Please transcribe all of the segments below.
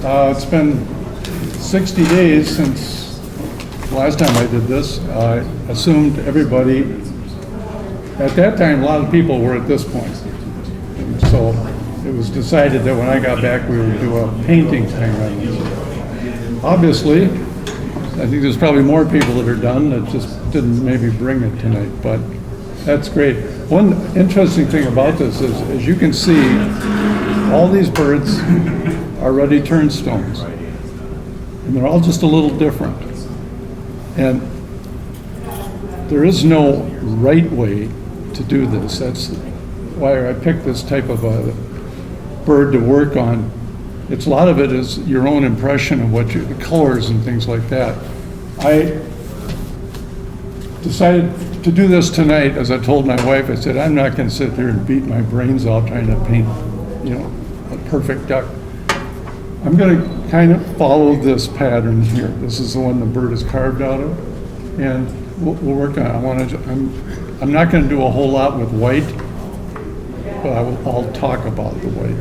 It's been 60 days since last time I did this. I assumed everybody, at that time, a lot of people were at this point. And so it was decided that when I got back, we would do a painting thing on this. Obviously, I think there's probably more people that are done that just didn't maybe bring it tonight, but that's great. One interesting thing about this is, as you can see, all these birds are Ruddy Turnstones, and they're all just a little different. And there is no right way to do this. That's why I picked this type of a bird to work on. A lot of it is your own impression of what the colors and things like that. I decided to do this tonight, as I told my wife. I said, I'm not going to sit there and beat my brains out trying to paint, a perfect duck. I'm going to kind of follow this pattern here. This is the one the bird is carved out of, and we'll work on it. I'm not going to do a whole lot with white, but I'll talk about the white.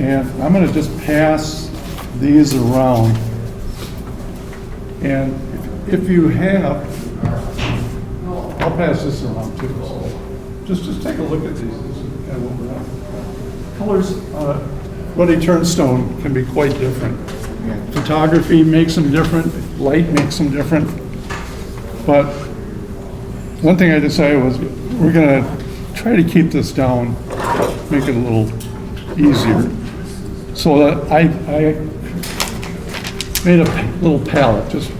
And I'm going to just pass these around. And if you have, I'll pass this around too. So just take a look at these. This is kind of what we're at. Colors, Ruddy Turnstone can be quite different. Photography makes them different. Light makes them different. But one thing I decided was we're going to try to keep this down, make it a little easier. So that I made a little palette just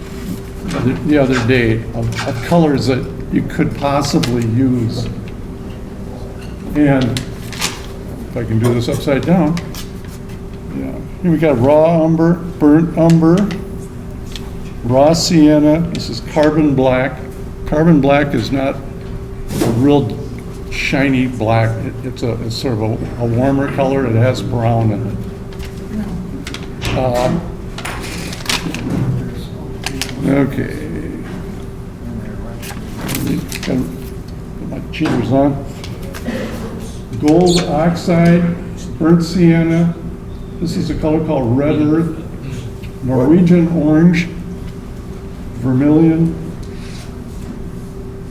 the other day of colors that you could possibly use. And if I can do this upside down, yeah. Here we got raw umber, burnt umber, raw sienna. This is carbon black. Carbon black is not a real shiny black. It's sort of a warmer color. It has brown in it. Okay. Put my cheaters on. Gold oxide, burnt sienna. This is a color called red earth, Norwegian orange, vermilion,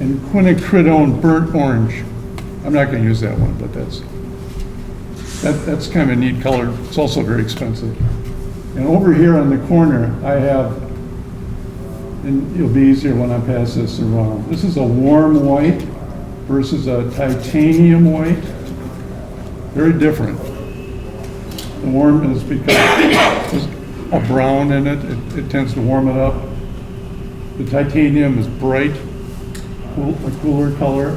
and quinacridone burnt orange. I'm not going to use that one, but that's kind of a neat color. It's also very expensive. And over here on the corner, I have, and it'll be easier when I pass this around. This is a warm white versus a titanium white. Very different. The warm is because there's a brown in it. It tends to warm it up. The titanium is bright, a cooler color.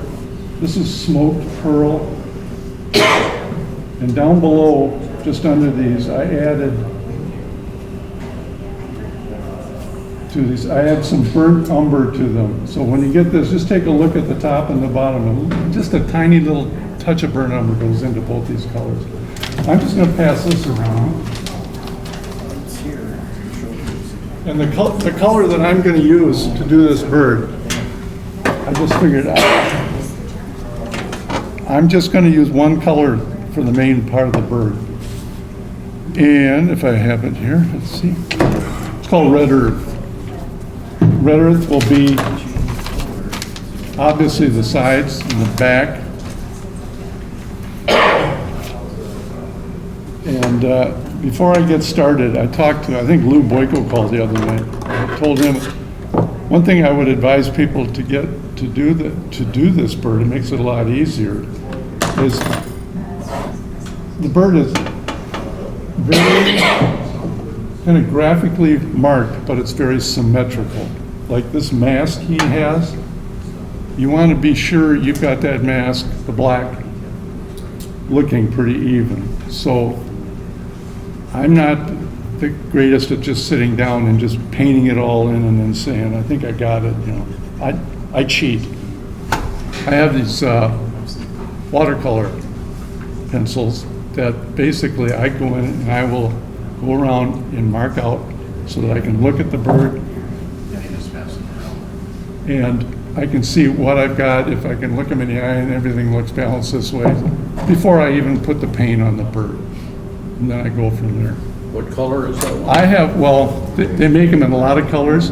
This is smoked pearl. And down below, just under these, I added some burnt umber to them. So when you get this, just take a look at the top and the bottom. Just a tiny little touch of burnt umber goes into both these colors. I'm just going to pass this around. And the color that I'm going to use to do this bird, I just figured out. I'm just going to use one color for the main part of the bird. And if I have it here, let's see. It's called red earth. Red earth will be obviously the sides and the back. And before I get started, I talked to, I think Lou Boyko called the other night. I told him one thing I would advise people to do this bird, it makes it a lot easier, is the bird is very kind of graphically marked, but it's very symmetrical. Like this mask he has, you want to be sure you've got that mask, the black, looking pretty even. So I'm not the greatest at just sitting down and just painting it all in and then saying, I think I got it, I cheat. I have these watercolor pencils that basically I go in and I will go around and mark out so that I can look at the bird and I can see what I've got, if I can look them in the eye and everything looks balanced this way, before I even put the paint on the bird. and then I go from there. What color is that one? I have, well, they make them in a lot of colors.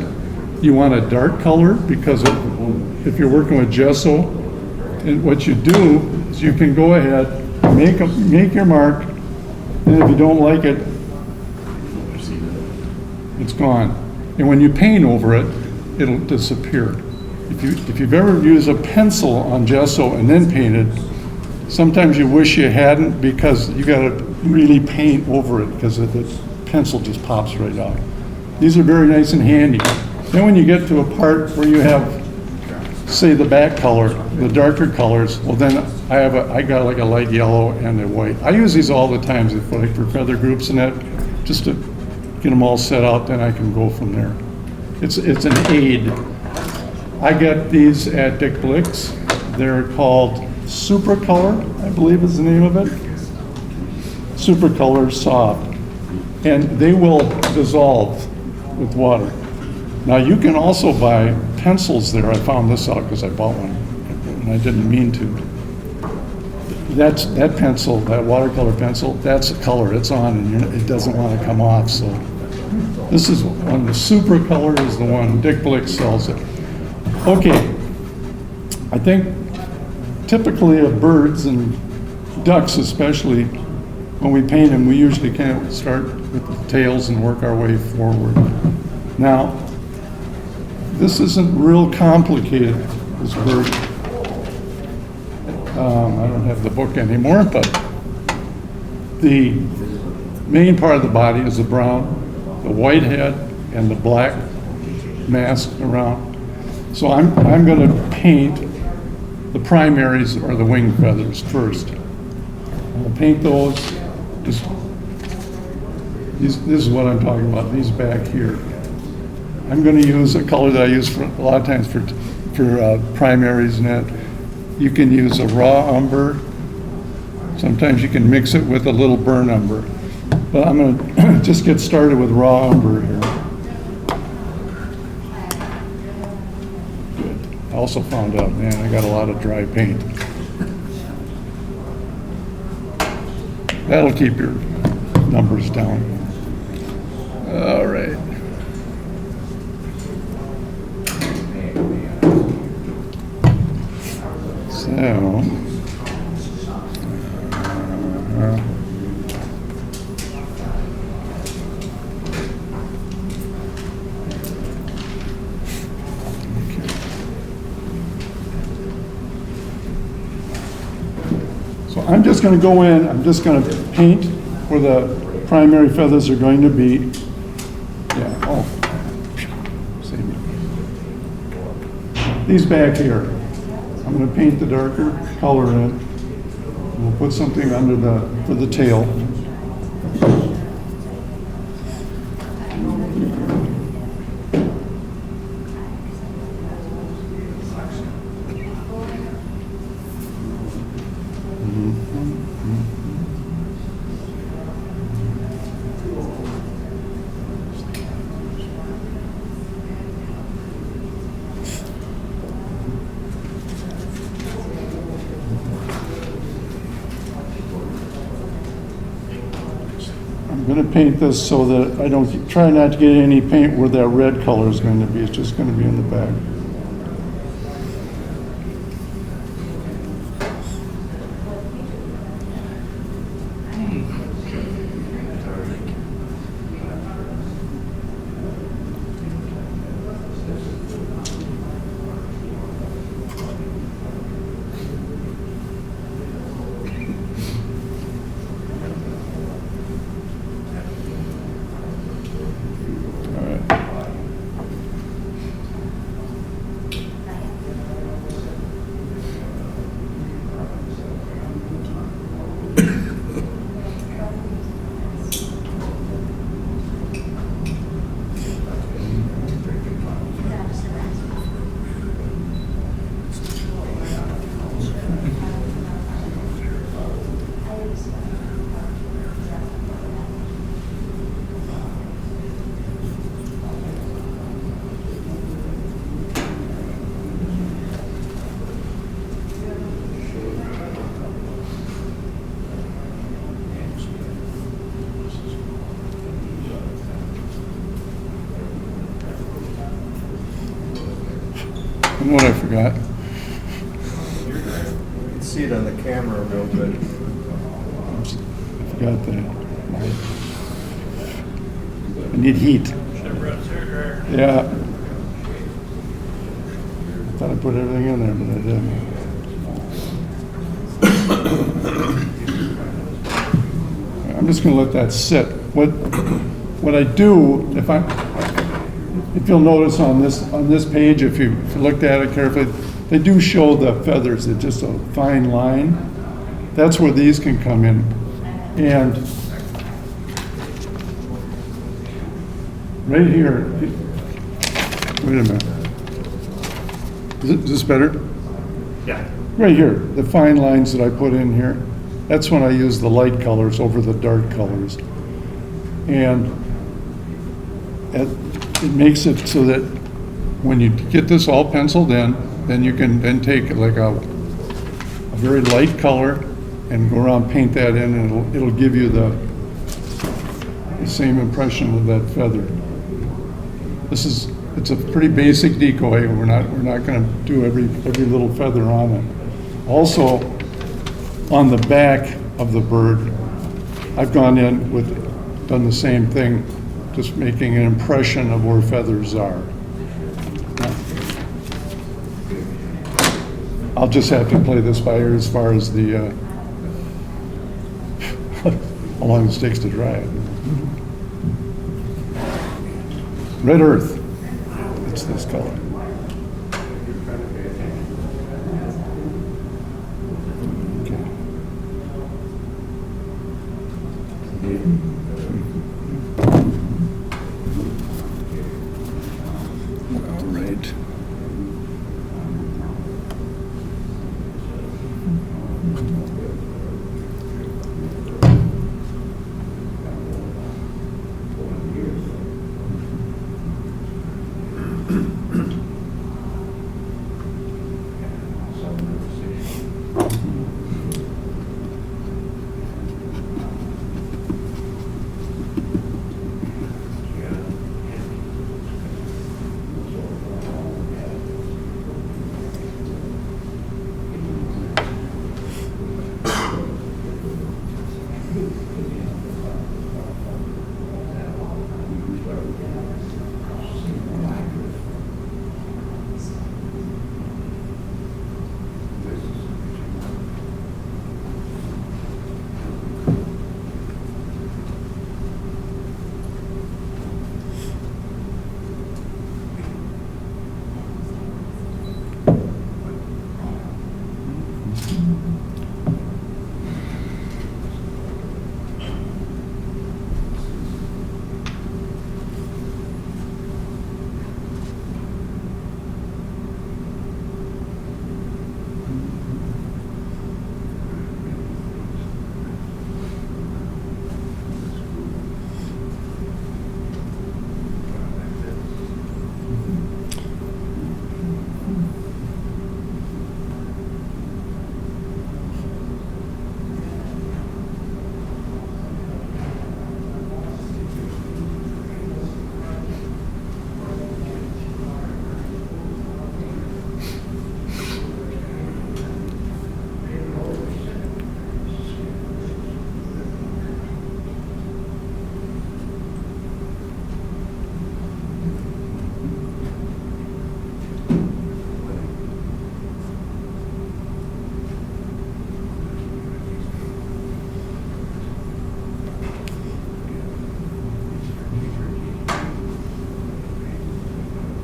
You want a dark color because if you're working with gesso, and what you do is you can go ahead, make your mark, and if you don't like it, it's gone. And when you paint over it, it'll disappear. If you've ever used a pencil on gesso and then painted, sometimes you wish you hadn't because you got to really paint over it because the pencil just pops right out. These are very nice and handy. Then when you get to a part where you have, say, the back color, the darker colors, well then I got like a light yellow and a white. I use these all the time like for feather groups and that, just to get them all set out, then I can go from there. It's an aid. I get these at Dick Blick's. They're called Super Color, I believe is the name of it. Super Color Soft. And they will dissolve with water. Now you can also buy pencils there. I found this out because I bought one and I didn't mean to. That pencil, that watercolor pencil, that's the color it's on and it doesn't want to come off. So this is one, the Super Color is the one, Dick Blick sells it. Okay, I think typically of birds and ducks especially, when we paint them, we usually kind of start with the tails and work our way forward. Now, this isn't real complicated, this bird. I don't have the book anymore, but the main part of the body is the brown, the white head, and the black mask around. So I'm going to paint the primaries or the wing feathers first. I'll paint those. This is what I'm talking about, these back here. I'm going to use a color that I use for a lot of times for primaries and that. You can use a raw umber. Sometimes you can mix it with a little burn umber. But I'm going to just get started with raw umber here. Good. I also found out, man, I got a lot of dry paint. That'll keep your numbers down. All right. So, so I'm just going to go in, I'm just going to paint where the primary feathers are going to be. Yeah, oh, save me. These back here. I'm going to paint the darker color in. We'll put something under for the tail. I'm going to paint this so that I don't try not to get any paint where that red color is going to be. It's just going to be in the back. know what I forgot? You can see it on the camera real good. Oops, I forgot that. I need heat. Yeah. I thought I put everything in there, but I didn't. I'm just going to let that sit. What I do, if you'll notice on this page, if you looked at it carefully, they do show the feathers. It's just a fine line. That's where these can come in. And right here, wait a minute. Is this better? Yeah. Right here, the fine lines that I put in here, that's when I use the light colors over the dark colors. And it makes it so that when you get this all penciled in, then you can then take like a very light color and go around, paint that in, and it'll give you the same impression of that feather. It's a pretty basic decoy, and we're not going to do every little feather on it. Also, on the back of the bird, I've gone in done the same thing, just making an impression of where feathers are. I'll just have to play this by ear as far as the how long it takes to dry it. Red earth, it's this color.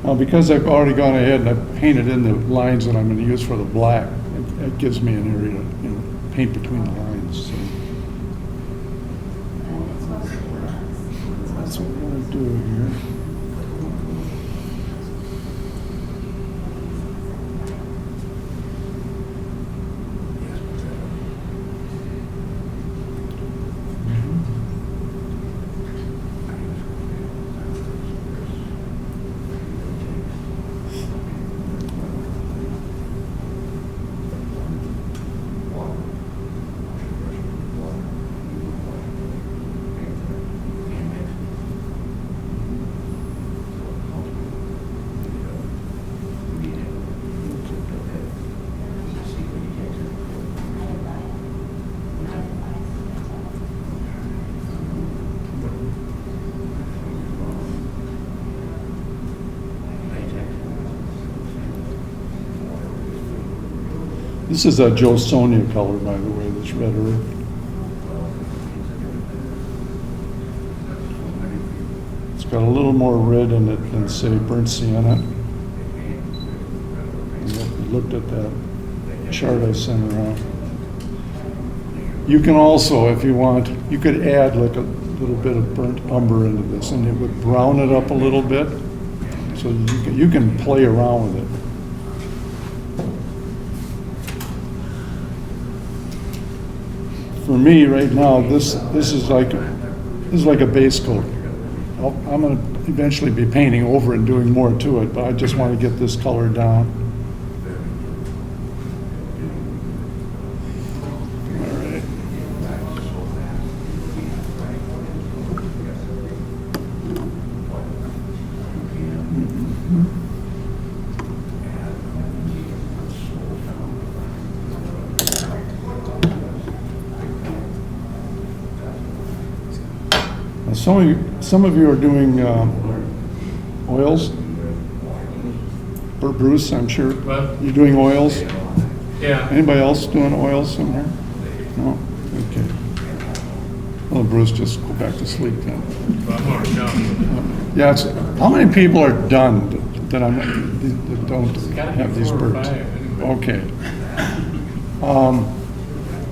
Now, because I've already gone ahead and I've painted in the lines that I'm going to use for the black, it gives me an area to paint between the lines. So that's what we're going to do here. This is a Joe Sonia color, by the way, this red earth. It's got a little more red in it than, say, burnt sienna. And looked at that chart I sent around. You can also, if you want, you could add like a little bit of burnt umber into this, and it would brown it up a little bit. So you can play around with it. For me, right now, this is like a base coat. I'm going to eventually be painting over and doing more to it, but I just want to get this color down. All right. Some of you are doing oils. Bruce, I'm sure. What? You're doing oils? Yeah. Anybody else doing oils somewhere? No? Okay. Well, Bruce, just go back to sleep then. Well, I'm already done. Yeah, how many people are done that don't Gotta be have these 4 or birds? 5. Okay.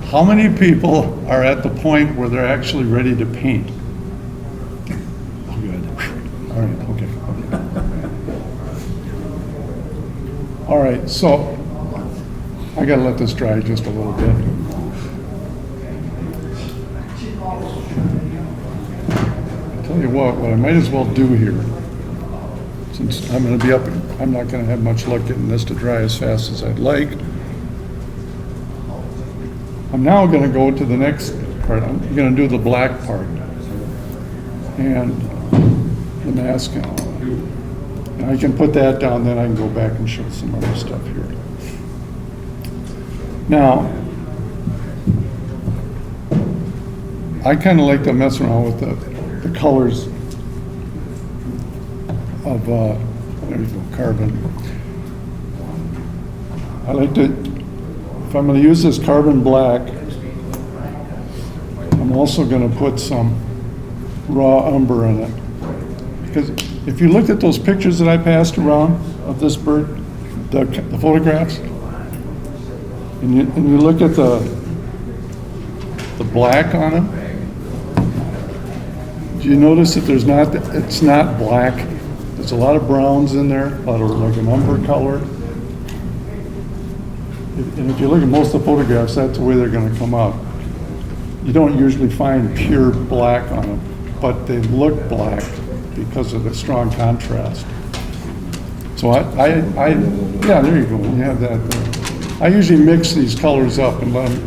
How many people are at the point where they're actually ready to paint? Oh, good. All right, okay. All right, so I gotta let this dry just a little bit. I'll tell you what I might as well do here, since I'm gonna be up, I'm not gonna have much luck getting this to dry as fast as I'd like. I'm now gonna go to the next part. I'm gonna do the black part and the mask. And I can put that down, then I can go back and show some other stuff here. Now, I kind of like to mess around with the colors of, there you go, carbon. I like to, if I'm going to use this carbon black, I'm also going to put some raw umber in it. Because if you look at those pictures that I passed around of this bird, the photographs, and you look at the black on it, do you notice that it's not black? There's a lot of browns in there, a lot of like an umber color. And if you look at most of the photographs, that's the way they're going to come out. You don't usually find pure black on them, but they look black because of the strong contrast. So yeah, there you go. You have that there. I usually mix these colors up and let them,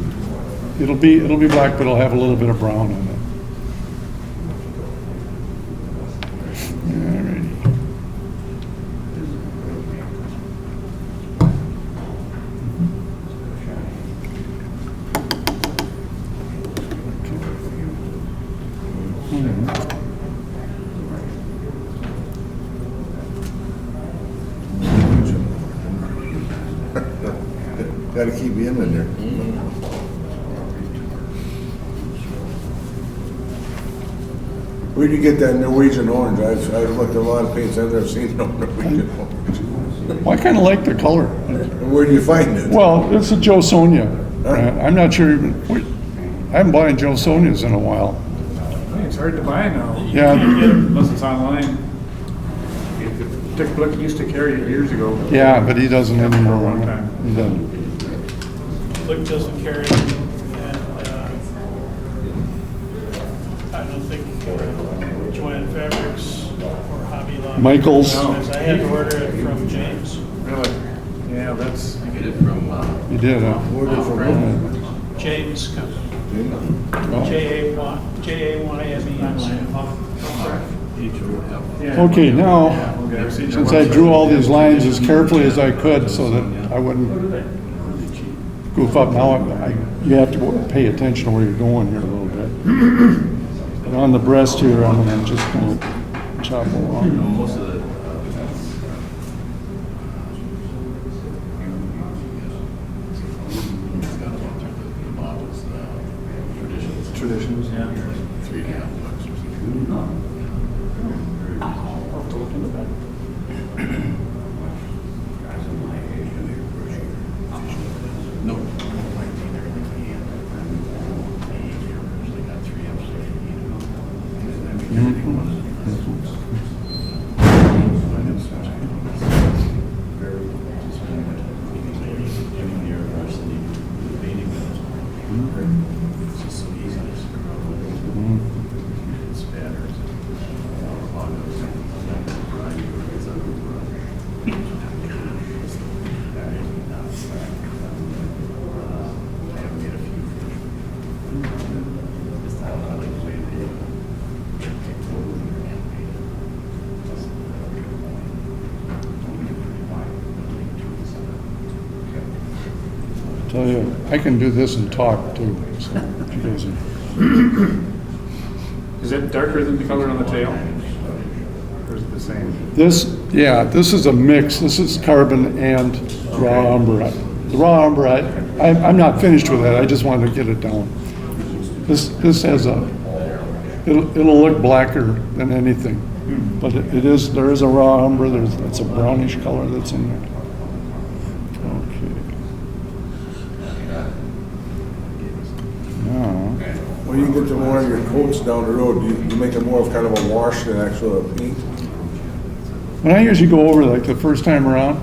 it'll be black, but it'll have a little bit of brown in it. Alrighty. Gotta keep you in there. Where'd you get that Norwegian orange? I've looked at a lot of paints, I've never seen no Norwegian orange. Well, I kind of like the color. Where do you find it? Well, it's a Joe Sonia. I'm not sure even, I haven't bought any Joe Sonias in a while. It's hard to buy now. Yeah. You can't get them unless it's online. Dick Blick used to carry it years ago. Yeah, but he doesn't anymore. For a long time. He doesn't. Blick doesn't carry it, and I don't think Joanne Fabrics or Hobby Lobby. Michaels. Because I had to order it from James. Really? Yeah, that's. I get it from, He did, huh? Ordered from who? James Company. Oh. J-A-Y-M-E. Okay, now, Okay, I've seen your since I drew website. all these lines as carefully as I could so that I wouldn't goof up, now you have to pay attention to where you're going here a little bit. And on the breast here, I'm gonna just kind of chop along. most of the, Tell you, I can do this and talk too, so if you guys are. Is it darker than the color on the tail? Or is it the same? This, yeah, this is a mix. This is carbon and raw umber. The raw umber, I'm not finished with that. I just wanted to get it down. This has a, it'll look blacker than anything, but there is a raw umber. It's a brownish color that's in there. Okay. Now, When you get to more of your coats down the road, you make it more of kind of a wash than actual paint? when I usually go over like the first time around,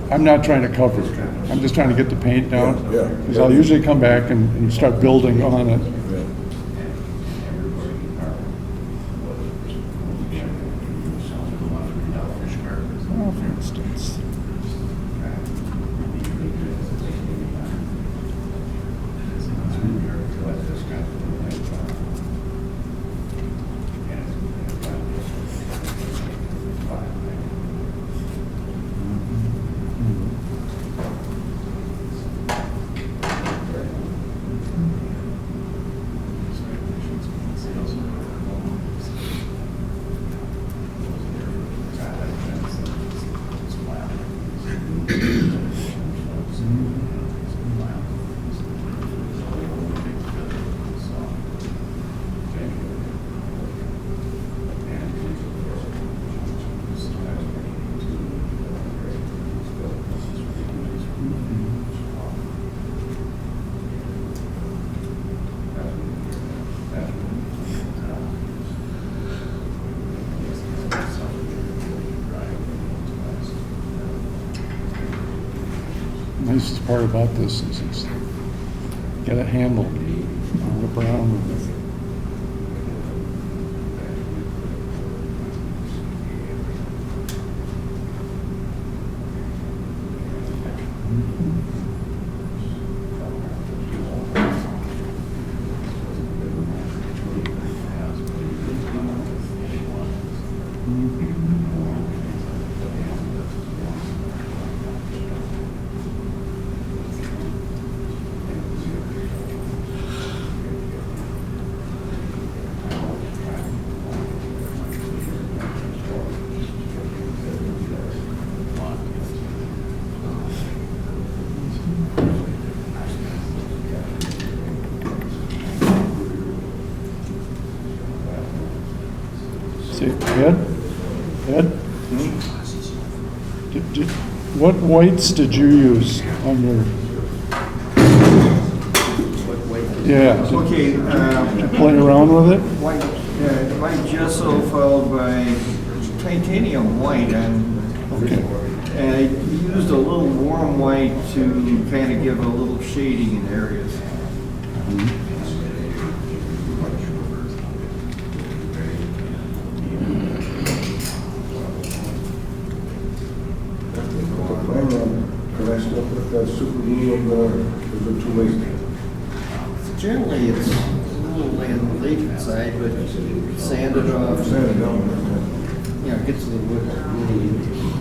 I'm not trying to cover it. I'm just trying to get the paint down. Yeah. Because I'll usually come back and start building on it. Well, for instance. Nicest part about this is it's got a handle on the brown. See, Ed? What whites did you use on your? Yeah. Okay, Did you play around with it? white gesso followed by titanium white, Okay. and I used a little warm white to kind of give a little shading in areas. Can I still put that super glue on there? Is it too late? Generally, it's a little on the late side, but sand it off, Sand it down. you know, gets the wood.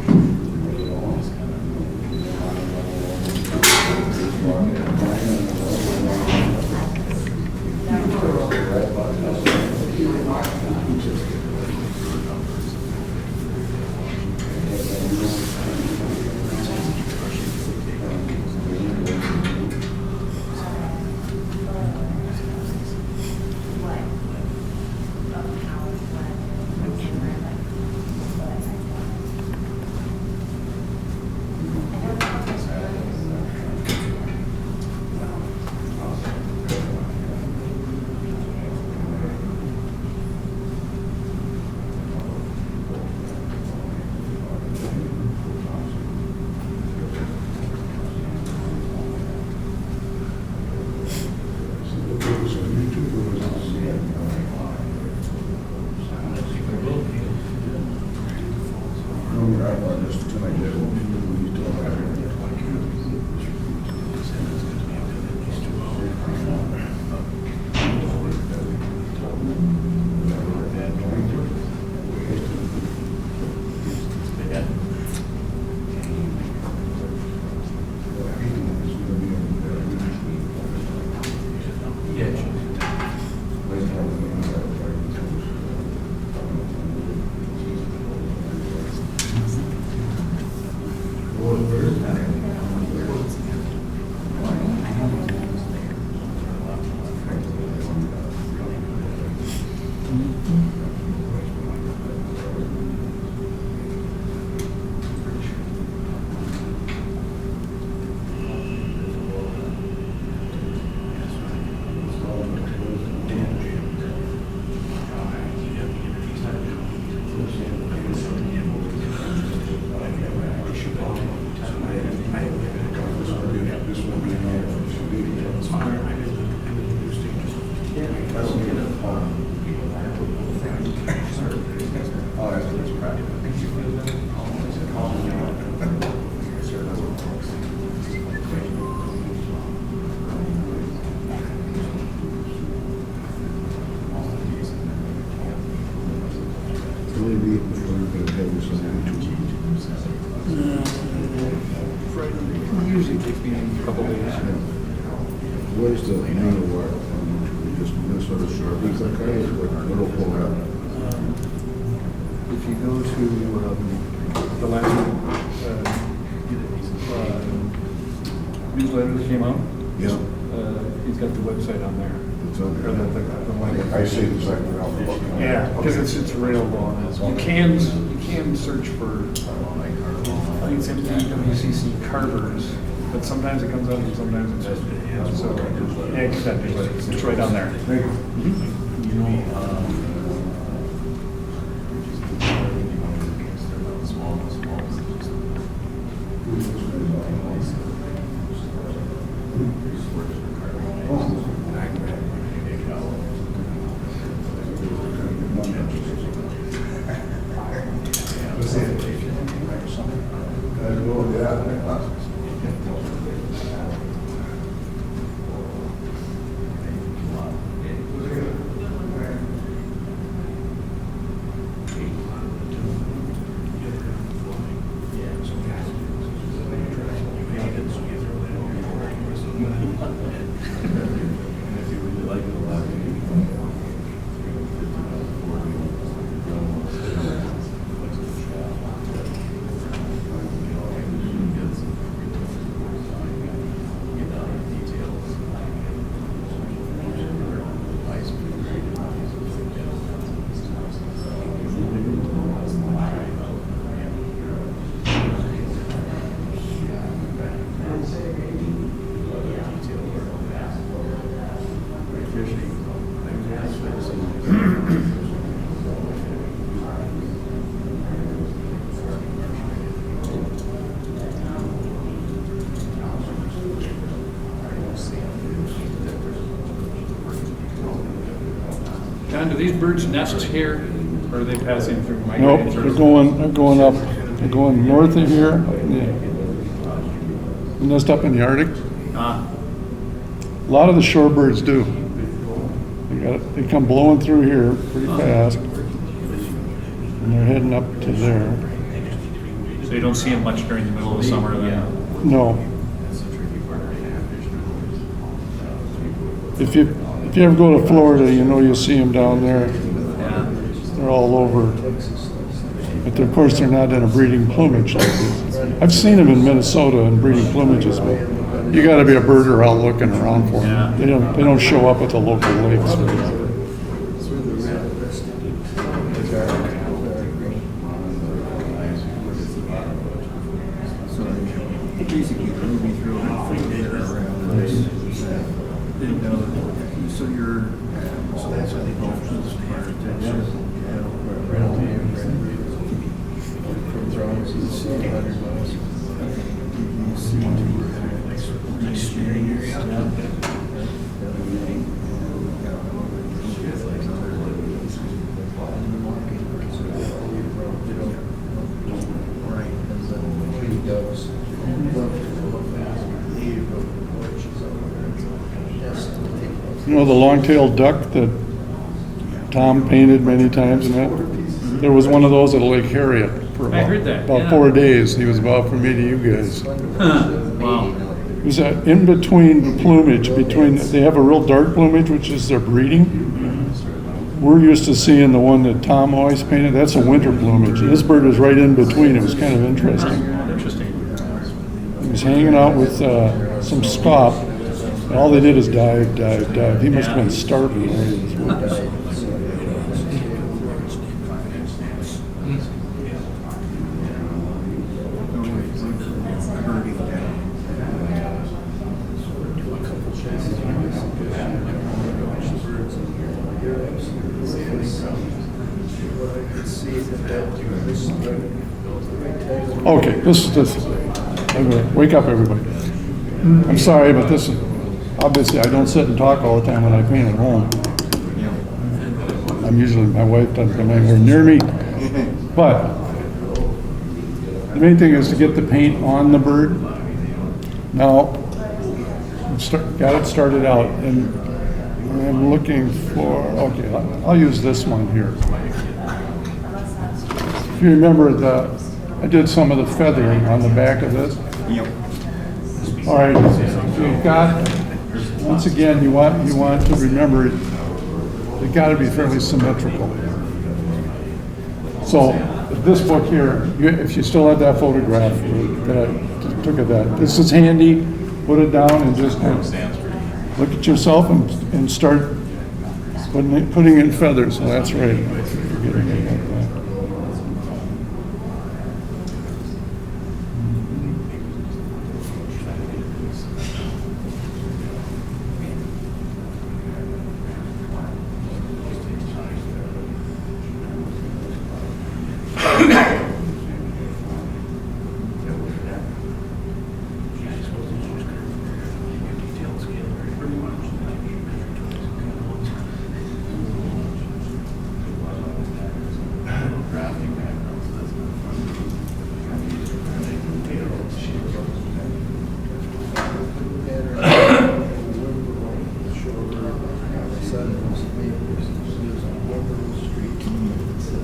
Usually takes me a couple days. Where's the main award? Just Minnesota Sharpie click on it, what'll pull up? If you go to the last newsletter that came out, Yeah. he's got the website on there. It's on Or there. the link. I see the second round. Yeah, because it's available on this. You can search for, I think it's MWCC carvers, but sometimes it comes up and sometimes it doesn't. So, yeah, get that newsletter. It's right on there. John, do these birds nest here, or are they passing through Nope, migrating? they're going up, they're going north of here. They nest up in the Arctic. Ah, A lot of the shorebirds do. They come blowing through here pretty fast. And they're heading up to there. so you don't see them much during the middle of the summer then? No. If you ever go to Florida, you know you'll see them down there. Yeah. They're all over. But of course, they're not in a breeding plumage like this. I've seen them in Minnesota in breeding plumages, but you got to be a birder out looking around for them. Yeah. They don't show up at the local lakes. Basically, moving through everything around this. So you're, so that's what they both just part of Texas. You know the long-tailed duck that Tom painted many times and that? There was one of those at Lake Harriet for I heard that, about yeah. 4 days. He was about from me to you guys. Wow. It was in between plumage, they have a real dark plumage, which is their breeding. We're used to seeing the one that Tom always painted. That's a winter plumage. This bird was right in between. It was kind of interesting. Interesting. He was hanging out with some scaup. And all they did is dive, dive, dive. He must have been starving. Right in his woods. Okay, this. Wake up, everybody. I'm sorry, but this is, obviously, I don't sit and talk all the time when I paint at home. I'm usually, my wife doesn't come anywhere near me. But the main thing is to get the paint on the bird. Now, got it started out, and I'm looking for, okay, I'll use this one here. If you remember, I did some of the feathering on the back of this. Yep. All right, so you've got, once again, you want to remember, they've got to be fairly symmetrical. So this book here, if you still have that photograph that I took of that, this is handy. Put it down and just kind of look at yourself and start putting in feathers. So that's right. I keep forgetting about that.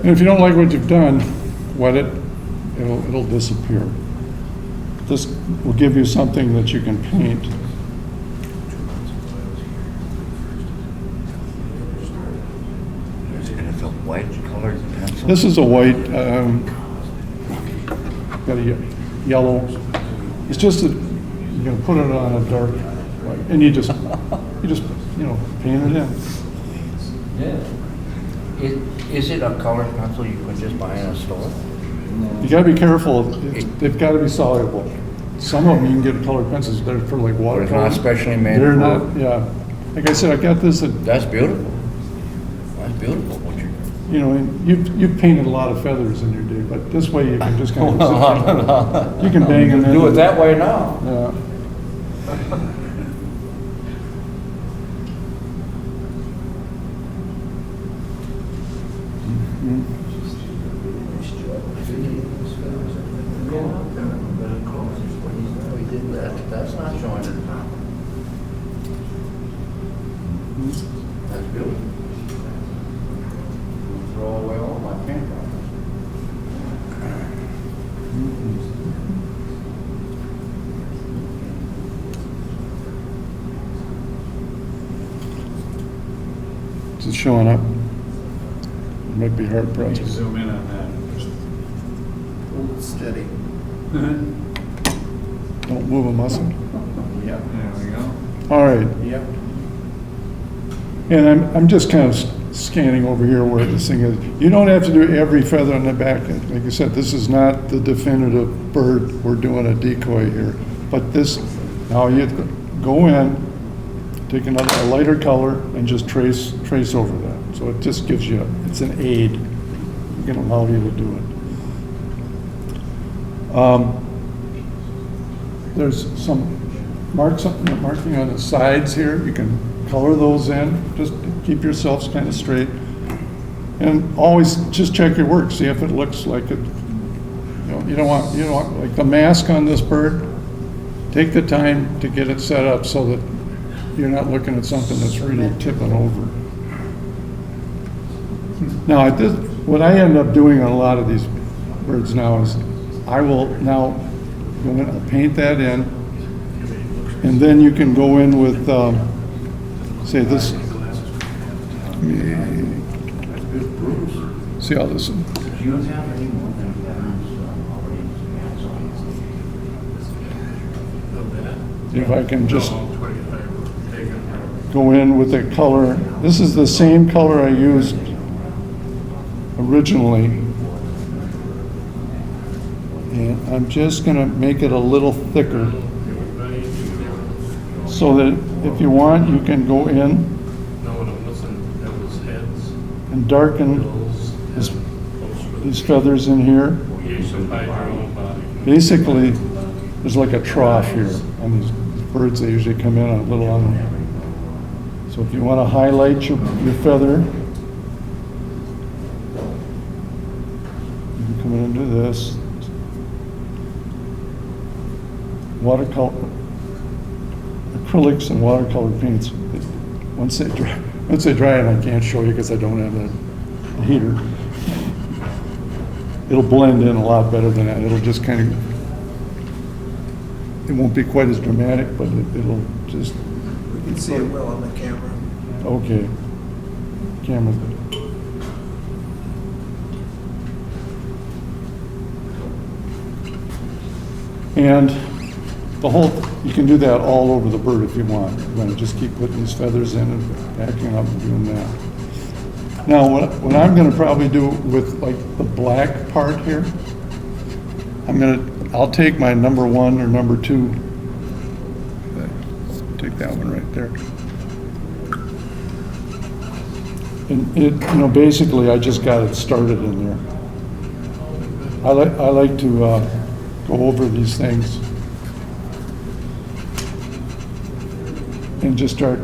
And if you don't like what you've done, wet it, it'll disappear. This will give you something that you can paint. Is it a white colored pencil? This is a white, got a yellow. It's just that you're gonna put it on a dark white, and you just paint it in. Yeah. Is it a colored pencil you could just buy in a store? You gotta be careful. They've got to be soluble. Some of them you can get colored pencils. They're for like water. It's not specially made They're for- not. Yeah. Like I said, I got this at. That's beautiful. That's beautiful what you And you've painted a lot of feathers in your day, but this way you can just kind of you can bang them in. do it that way now. Yeah. We did that. That's not jointed. That's beautiful. Throw away all my paint. Is it showing up? It might be hard pressed. Zoom in on that. Hold it steady. Don't move a muscle. Yep, there we go. All right. Yep. And I'm just kind of scanning over here where this thing is. You don't have to do every feather on the back. Like I said, this is not the definitive bird. We're doing a decoy here. But this, now you go in, take a lighter color and just trace over that. So it just gives you, it's an aid. It can allow you to do it. There's some marking on the sides here. You can color those in. Just keep yourselves kind of straight. And always just check your work. See if it looks like it. You don't want like the mask on this bird. Take the time to get it set up so that you're not looking at something that's really tipping over. Now, what I end up doing on a lot of these birds now is I will now go in, I'll paint that in, and then you can go in with, say this. See how this, Do you have any more than if I can just go in with the color. This is the same color I used originally. And I'm just gonna make it a little thicker so that if you want, you can go in No, it wasn't, that was heads, and darken bills, these feathers in here. some by your own body. Basically, there's like a trough here on these birds. They usually come in a little on. So if you want to highlight your feather, you can come in and do this. Watercolor, acrylics and watercolor paints. Once they dry, and I can't show you because I don't have a heater. It'll blend in a lot better than that. It'll just kind of, it won't be quite as dramatic, but it'll just, We can see it well on the camera. okay. Camera. And the whole, you can do that all over the bird if you want. You're gonna just keep putting these feathers in and backing up and doing that. Now, what I'm gonna probably do with like the black part here, I'll take my number 1 or number 2. Take that one right there. And it, basically I just got it started in there. I like to go over these things and just start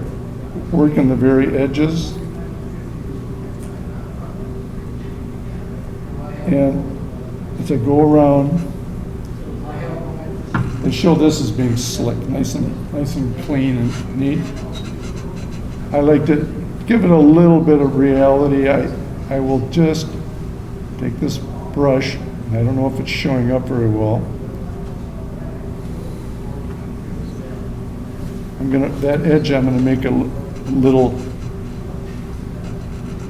working the very edges. And as I go around, they show this as being slick, nice and clean and neat. I like to give it a little bit of reality. I will just take this brush, and I don't know if it's showing up very well. That edge I'm gonna make a little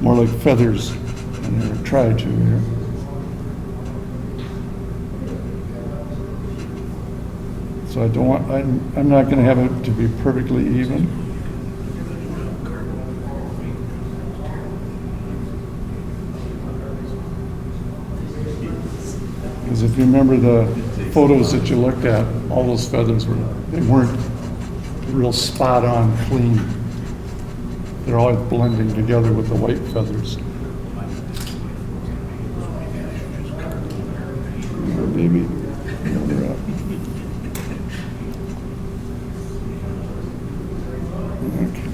more like feathers in there, try to here. So I don't want, I'm not gonna have it to be perfectly even. Because if you remember the photos that you looked at, all those feathers they weren't real spot on clean. They're always blending together with the white feathers. Maybe. Okay.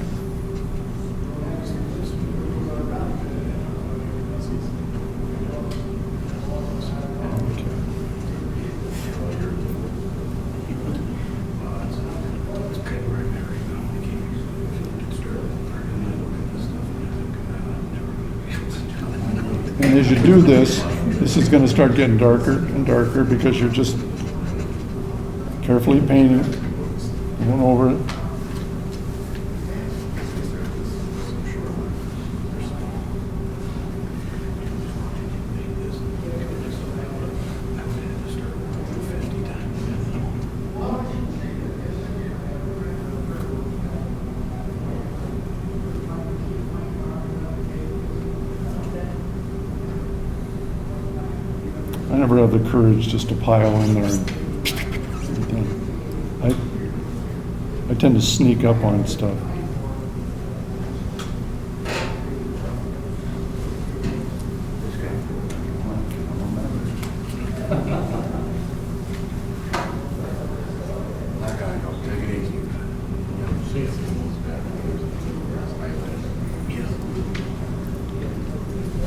And as you do this is going to start getting darker and darker because you're just carefully painting, going over it. I never have the courage just to pile in there. I tend to sneak up on stuff.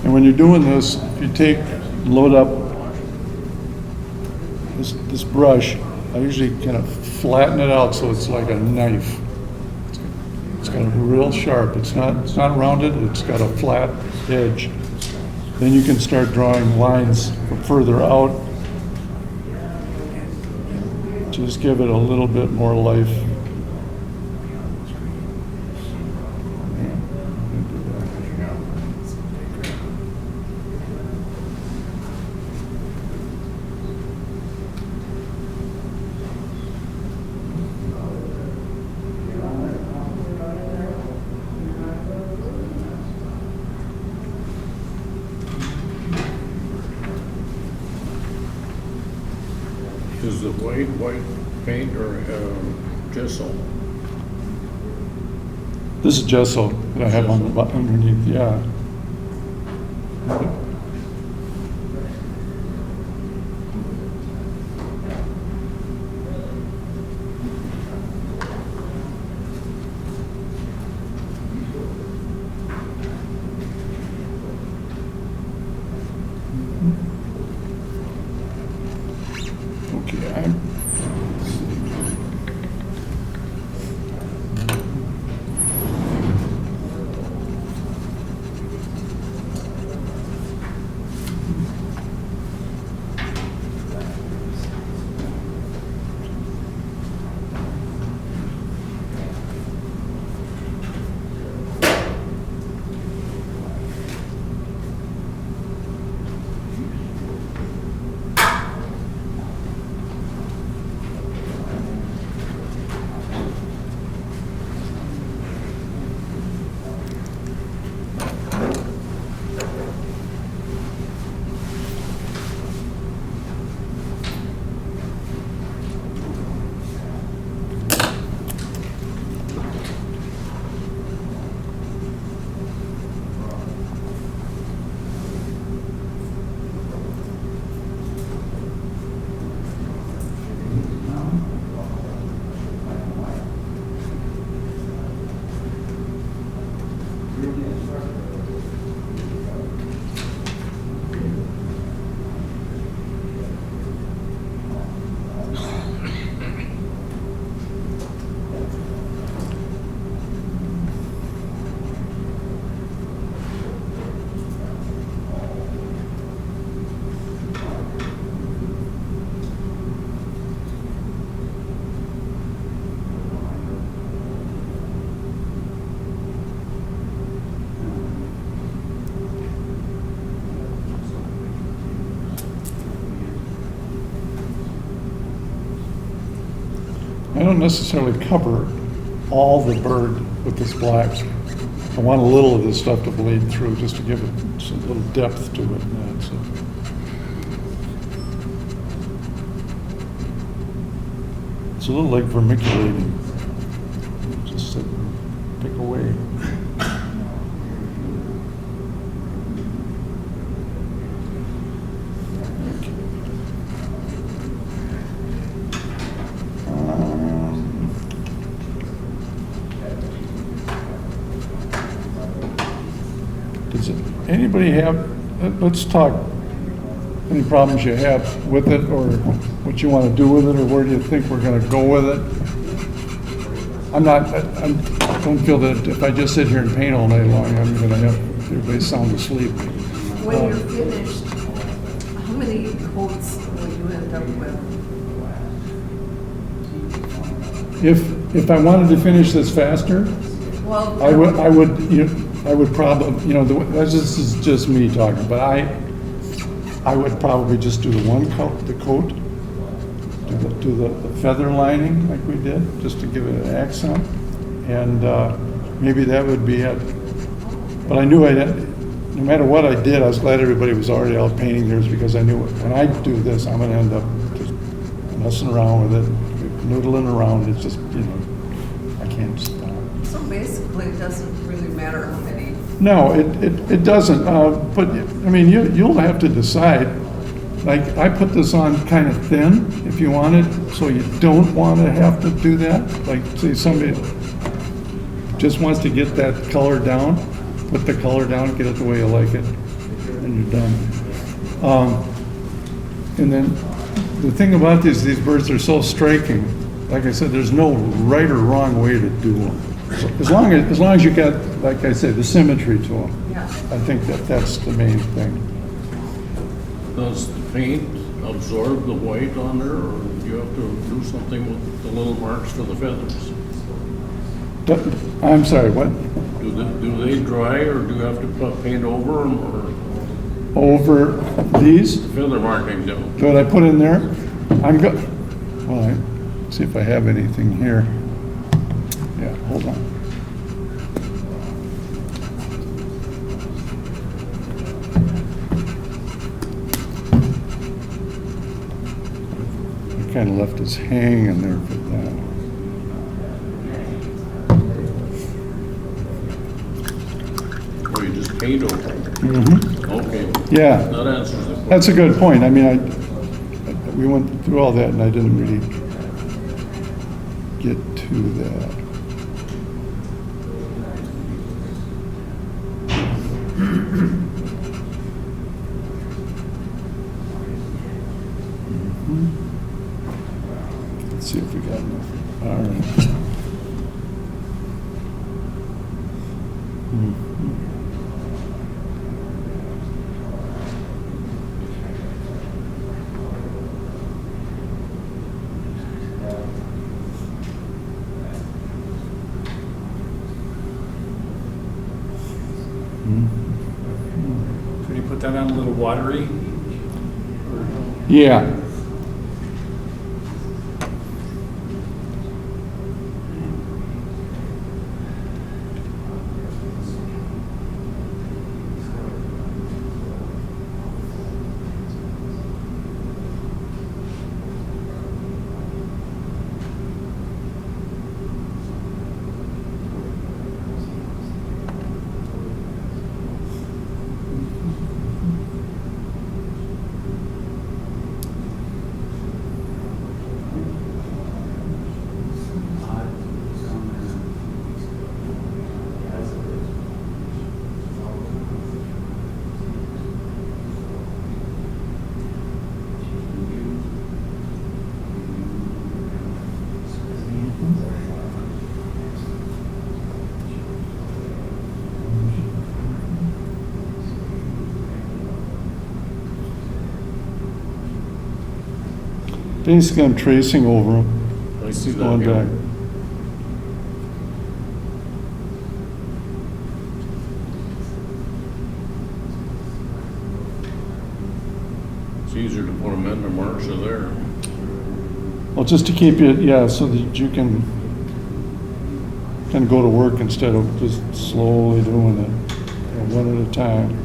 And when you're doing this, if you load up this brush, I usually kind of flatten it out so it's like a knife. It's got a real sharp, it's not rounded, it's got a flat edge. Then you can start drawing lines from further out. Just give it a little bit more life. Is the white paint or gesso? This is gesso that I have on the underneath, yeah. Okay, I don't necessarily cover all the bird with this black. I want a little of this stuff to bleed through just to give it some little depth to it. And that's it. It's a little like vermiculating. Just sit and pick away. Does anybody have, let's talk, any problems you have with it, or what you want to do with it, or where do you think we're going to go with it? I don't feel that if I just sit here and paint all night long, I'm going to have everybody sound asleep. When you're finished, how many coats will you end up with? If I wanted to finish this faster, Well, I would probably, this is just me talking, but I would probably just do the one coat, do the feather lining like we did, just to give it an accent, and maybe that would be it. But I knew no matter what I did, I was glad everybody was already out painting theirs, because I knew when I do this, I'm going to end up just messing around with it, noodling around. It's just, I can't stop. so basically, it doesn't really matter how many. No, it doesn't, but, I mean, you'll have to decide. Like, I put this on kind of thin, if you want it, so you don't want to have to do that. Like, say somebody just wants to get that color down, put the color down, get it the way you like it, and you're done. And then, the thing about these birds are so striking. Like I said, there's no right or wrong way to do them. As long as you got, like I say, the symmetry to them. Yeah. I think that's the main thing. Does the paint absorb the white on there, or do you have to do something with the little marks for the feathers? I'm sorry, what? Do they dry, or do you have to put paint over them, or Over these? feather markings, you know? What I put in there? See if I have anything here. Yeah, hold on. I kind of left this hanging there for that. Or you just paint over them? Okay. Yeah. That answers the question. That's a good point. I mean, we went through all that and I didn't really get to that. Let's see if we got enough. All right. Could you put that on a little watery? Yeah. Basically, I'm tracing over them. I see that, Going yeah. back. It's easier to put them in the marks are there. Well, just to keep it, yeah, so that you can kind of go to work instead of just slowly doing it, one at a time.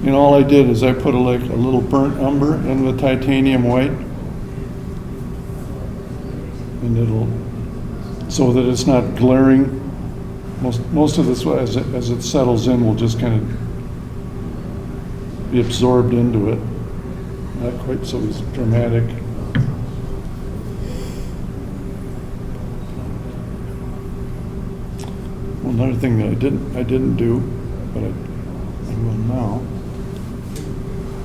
And all I did is I put a little burnt umber in the titanium white. And it'll, so that it's not glaring. Most of this, as it settles in, will just kind of be absorbed into it. Not quite so dramatic. Well, another thing that I didn't do, but I will now.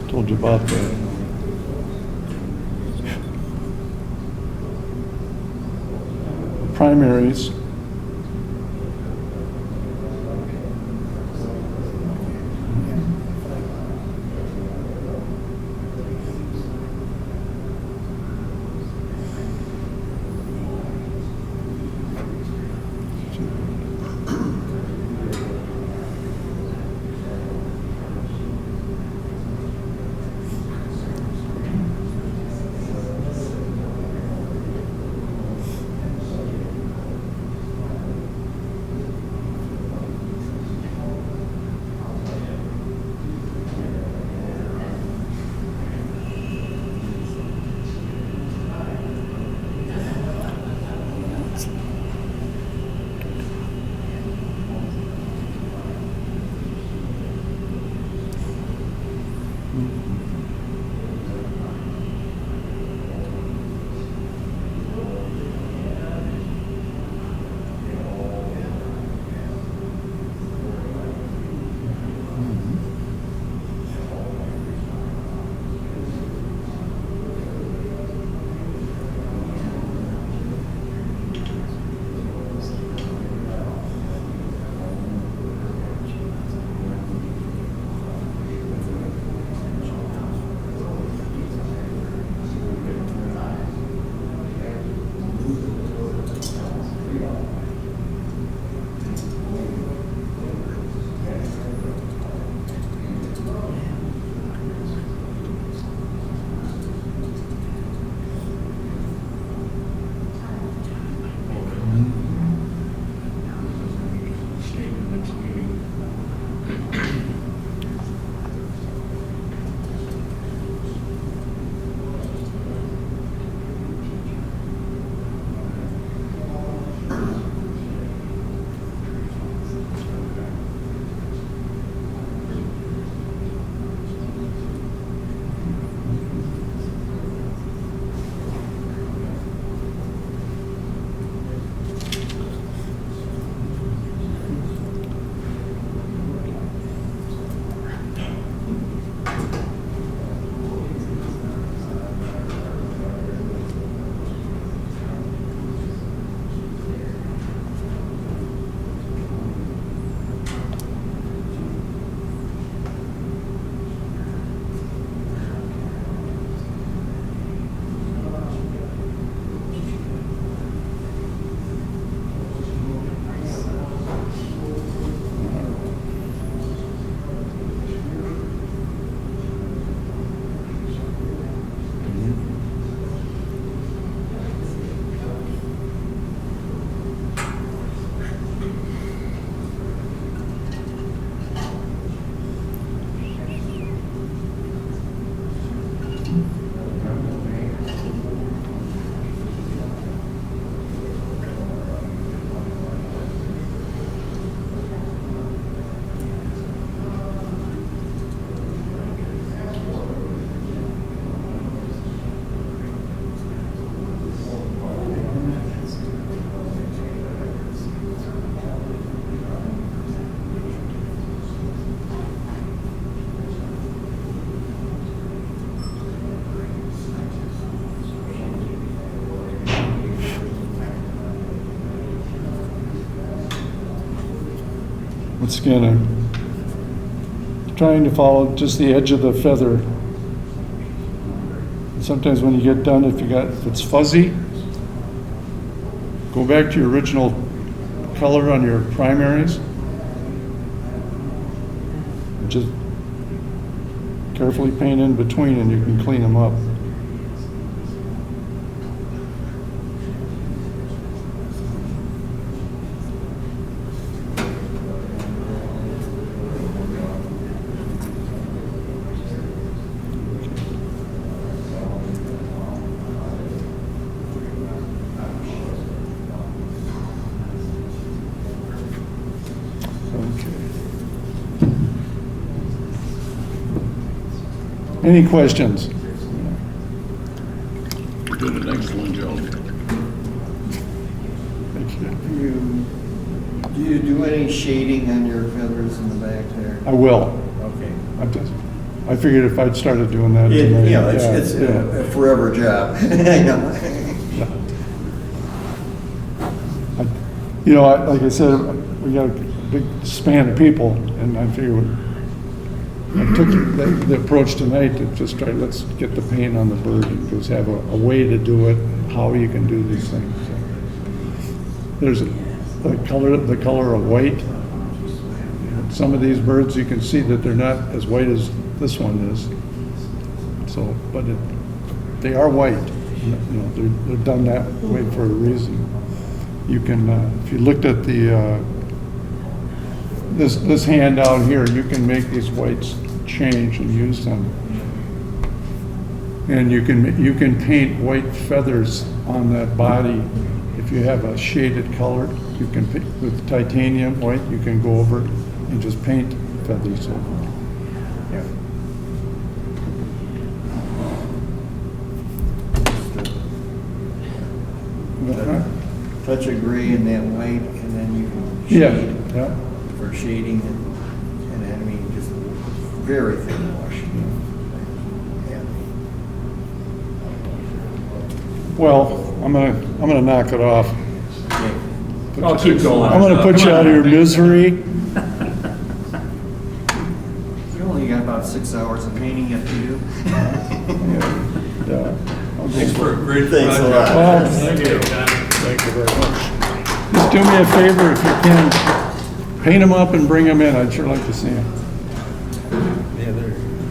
Told you about the primaries. skin. I'm trying to follow just the edge of the feather. And sometimes when you get done, if it's fuzzy, go back to your original color on your primaries. And just carefully paint in between and you can clean them up. Any questions? You did an excellent job. Thank you. Do you do any shading on your feathers in the back there? I will. Okay. I figured if I'd started doing that tonight. It's a forever job. I know. Like I said, we got a big span of people, and I figured I took the approach tonight to just try, let's get the paint on the bird and just have a way to do it, how you can do these things. So, there's the color of white. Some of these birds, you can see that they're not as white as this one is. So, but they are white. They're done that way for a reason. You can, if you looked at the this handout here, you can make these whites change and use them. And you can paint white feathers on that body. If you have a shaded color, you can pick with titanium white, you can go over it and just paint feathers over it. Touch of gray in that white, and then you can Yeah, shade yeah. for shading, and I mean, just very thin wash. Yeah. Well, I'm gonna knock it off. I'll keep going. I'm gonna put you out of your misery. You only got about 6 hours of painting yet to do. Yeah. Thanks for a great Thanks a lot. project. Well, Thank you. thank you very much. Just do me a favor if you can, paint them up and bring them in. I'd sure like to see them.